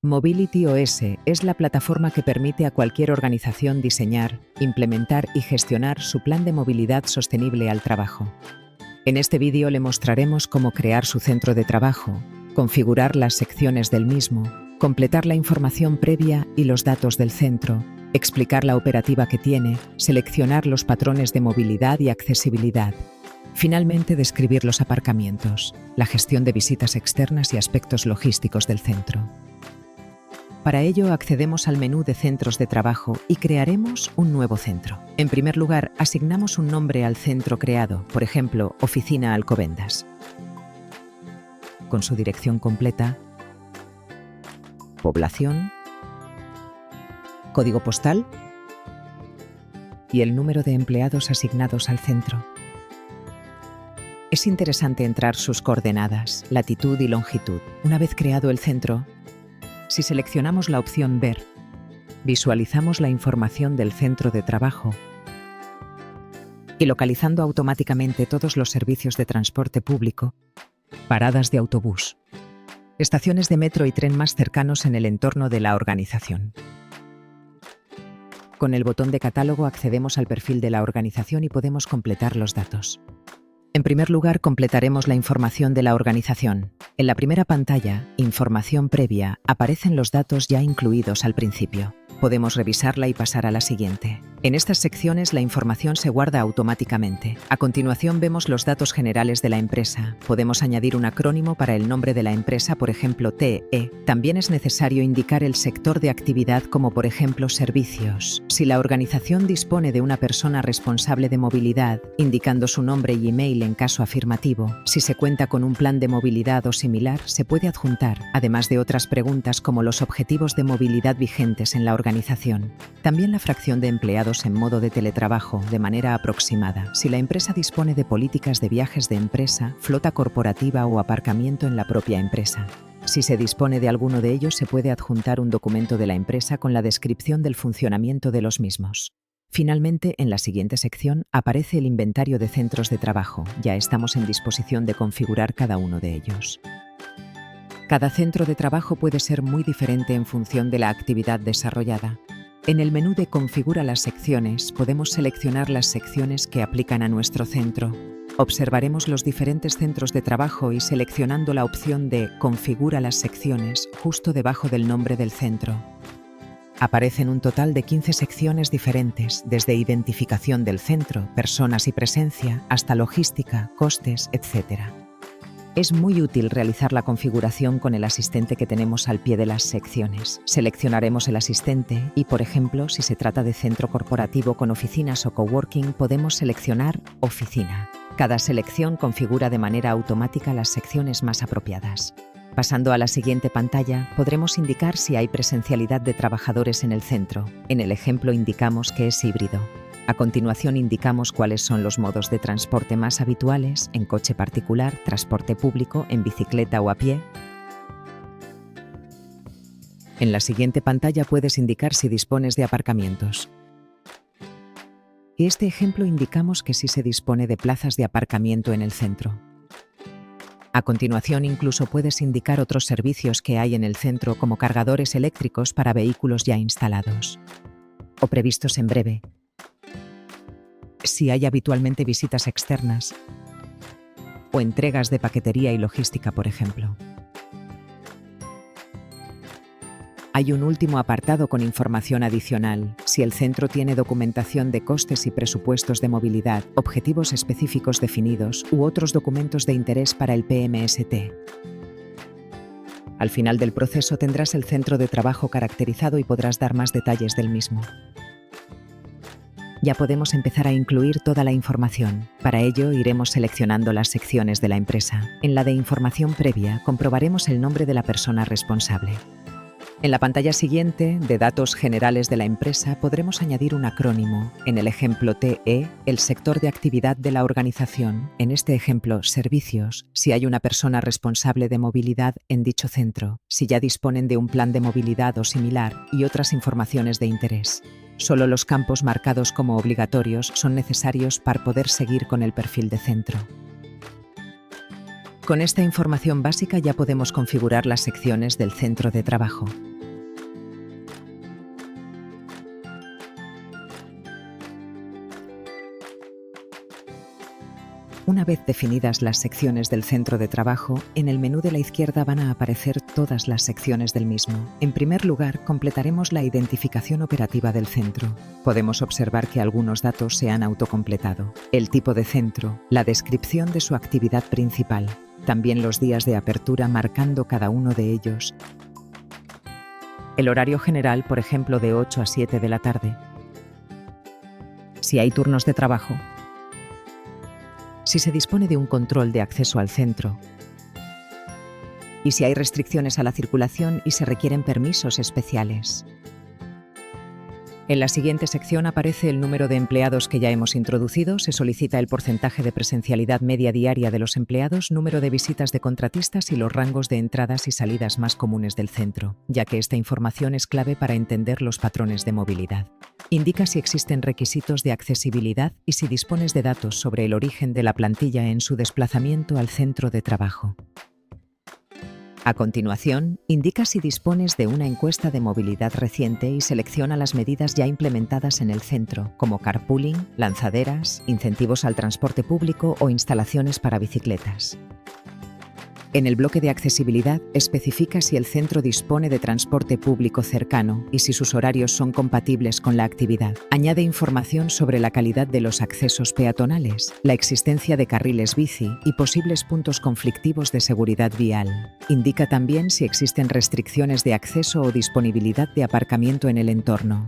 Mobility OS es la plataforma que permite a cualquier organización diseñar, implementar y gestionar su plan de movilidad sostenible al trabajo. En este vídeo le mostraremos cómo crear su centro de trabajo, configurar las secciones del mismo, completar la información previa y los datos del centro, explicar la operativa que tiene, seleccionar los patrones de movilidad y accesibilidad. Finalmente, describir los aparcamientos, la gestión de visitas externas y aspectos logísticos del centro. Para ello, accedemos al menú de centros de trabajo y crearemos un nuevo centro. En primer lugar, asignamos un nombre al centro creado, por ejemplo, Oficina Alcobendas, con su dirección completa, población, código postal y el número de empleados asignados al centro. Es interesante entrar sus coordenadas, latitud y longitud. Una vez creado el centro, si seleccionamos la opción Ver, visualizamos la información del centro de trabajo y localizando automáticamente todos los servicios de transporte público, paradas de autobús, estaciones de metro y tren más cercanos en el entorno de la organización. Con el botón de catálogo accedemos al perfil de la organización y podemos completar los datos. En primer lugar, completaremos la información de la organización. En la primera pantalla, Información previa, aparecen los datos ya incluidos al principio. Podemos revisarla y pasar a la siguiente. En estas secciones la información se guarda automáticamente. A continuación vemos los datos generales de la empresa. Podemos añadir un acrónimo para el nombre de la empresa, por ejemplo TE. También es necesario indicar el sector de actividad como por ejemplo servicios. Si la organización dispone de una persona responsable de movilidad, indicando su nombre y email en caso afirmativo. Si se cuenta con un plan de movilidad o similar, se puede adjuntar, además de otras preguntas como los objetivos de movilidad vigentes en la organización. También la fracción de empleados en modo de teletrabajo de manera aproximada. Si la empresa dispone de políticas de viajes de empresa, flota corporativa o aparcamiento en la propia empresa. Si se dispone de alguno de ellos, se puede adjuntar un documento de la empresa con la descripción del funcionamiento de los mismos. Finalmente, en la siguiente sección aparece el inventario de centros de trabajo. Ya estamos en disposición de configurar cada uno de ellos. Cada centro de trabajo puede ser muy diferente en función de la actividad desarrollada. En el menú de Configura las secciones, podemos seleccionar las secciones que aplican a nuestro centro. Observaremos los diferentes centros de trabajo y seleccionando la opción de Configura las secciones justo debajo del nombre del centro. Aparecen un total de 15 secciones diferentes, desde identificación del centro, personas y presencia, hasta logística, costes, etc. Es muy útil realizar la configuración con el asistente que tenemos al pie de las secciones. Seleccionaremos el asistente y, por ejemplo, si se trata de centro corporativo con oficinas o coworking, podemos seleccionar Oficina. Cada selección configura de manera automática las secciones más apropiadas. Pasando a la siguiente pantalla, podremos indicar si hay presencialidad de trabajadores en el centro. En el ejemplo indicamos que es híbrido. A continuación indicamos cuáles son los modos de transporte más habituales, en coche particular, transporte público, en bicicleta o a pie. En la siguiente pantalla puedes indicar si dispones de aparcamientos. En este ejemplo indicamos que sí se dispone de plazas de aparcamiento en el centro. A continuación incluso puedes indicar otros servicios que hay en el centro como cargadores eléctricos para vehículos ya instalados o previstos en breve. Si hay habitualmente visitas externas o entregas de paquetería y logística, por ejemplo. Hay un último apartado con información adicional, si el centro tiene documentación de costes y presupuestos de movilidad, objetivos específicos definidos u otros documentos de interés para el PMST. Al final del proceso tendrás el centro de trabajo caracterizado y podrás dar más detalles del mismo. Ya podemos empezar a incluir toda la información. Para ello, iremos seleccionando las secciones de la empresa. En la de Información previa, comprobaremos el nombre de la persona responsable. En la pantalla siguiente, de datos generales de la empresa, podremos añadir un acrónimo. En el ejemplo TE, el sector de actividad de la organización. En este ejemplo, servicios, si hay una persona responsable de movilidad en dicho centro, si ya disponen de un plan de movilidad o similar, y otras informaciones de interés. Solo los campos marcados como obligatorios son necesarios para poder seguir con el perfil de centro. Con esta información básica ya podemos configurar las secciones del centro de trabajo. Una vez definidas las secciones del centro de trabajo, en el menú de la izquierda van a aparecer todas las secciones del mismo. En primer lugar, completaremos la identificación operativa del centro. Podemos observar que algunos datos se han autocompletado: el tipo de centro, la descripción de su actividad principal, también los días de apertura marcando cada uno de ellos, el horario general, por ejemplo, de 8 a 7 de la tarde, si hay turnos de trabajo, si se dispone de un control de acceso al centro y si hay restricciones a la circulación y se requieren permisos especiales. En la siguiente sección aparece el número de empleados que ya hemos introducido, se solicita el porcentaje de presencialidad media diaria de los empleados, número de visitas de contratistas y los rangos de entradas y salidas más comunes del centro, ya que esta información es clave para entender los patrones de movilidad. Indica si existen requisitos de accesibilidad y si dispones de datos sobre el origen de la plantilla en su desplazamiento al centro de trabajo. A continuación, indica si dispones de una encuesta de movilidad reciente y selecciona las medidas ya implementadas en el centro, como carpooling, lanzaderas, incentivos al transporte público o instalaciones para bicicletas. En el bloque de accesibilidad, especifica si el centro dispone de transporte público cercano y si sus horarios son compatibles con la actividad. Añade información sobre la calidad de los accesos peatonales, la existencia de carriles bici y posibles puntos conflictivos de seguridad vial. Indica también si existen restricciones de acceso o disponibilidad de aparcamiento en el entorno.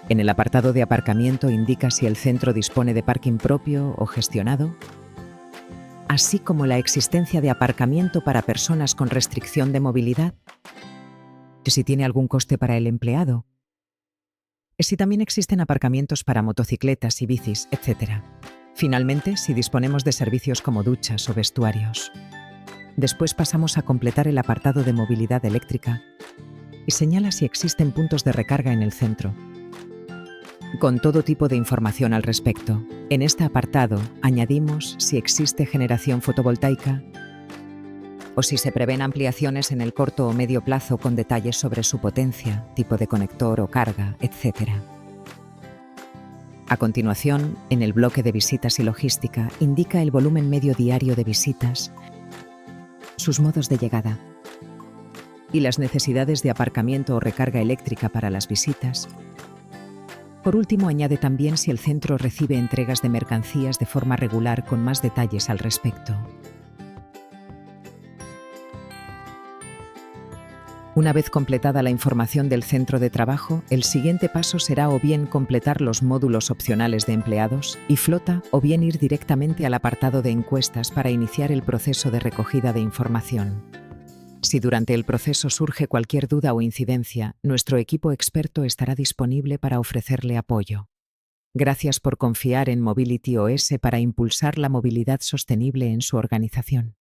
En el apartado de aparcamiento indica si el centro dispone de parking propio o gestionado, así como la existencia de aparcamiento para personas con restricción de movilidad, si tiene algún coste para el empleado, si también existen aparcamientos para motocicletas y bicis, etc. Finalmente, si disponemos de servicios como duchas o vestuarios. Después pasamos a completar el apartado de movilidad eléctrica y señala si existen puntos de recarga en el centro, con todo tipo de información al respecto. En este apartado añadimos si existe generación fotovoltaica o si se prevén ampliaciones en el corto o medio plazo con detalles sobre su potencia, tipo de conector o carga, etc. A continuación, en el bloque de visitas y logística, indica el volumen medio diario de visitas, sus modos de llegada y las necesidades de aparcamiento o recarga eléctrica para las visitas. Por último, añade también si el centro recibe entregas de mercancías de forma regular con más detalles al respecto. Una vez completada la información del centro de trabajo, el siguiente paso será o bien completar los módulos opcionales de empleados y flota o bien ir directamente al apartado de encuestas para iniciar el proceso de recogida de información. Si durante el proceso surge cualquier duda o incidencia, nuestro equipo experto estará disponible para ofrecerle apoyo. Gracias por confiar en Mobility OS para impulsar la movilidad sostenible en su organización.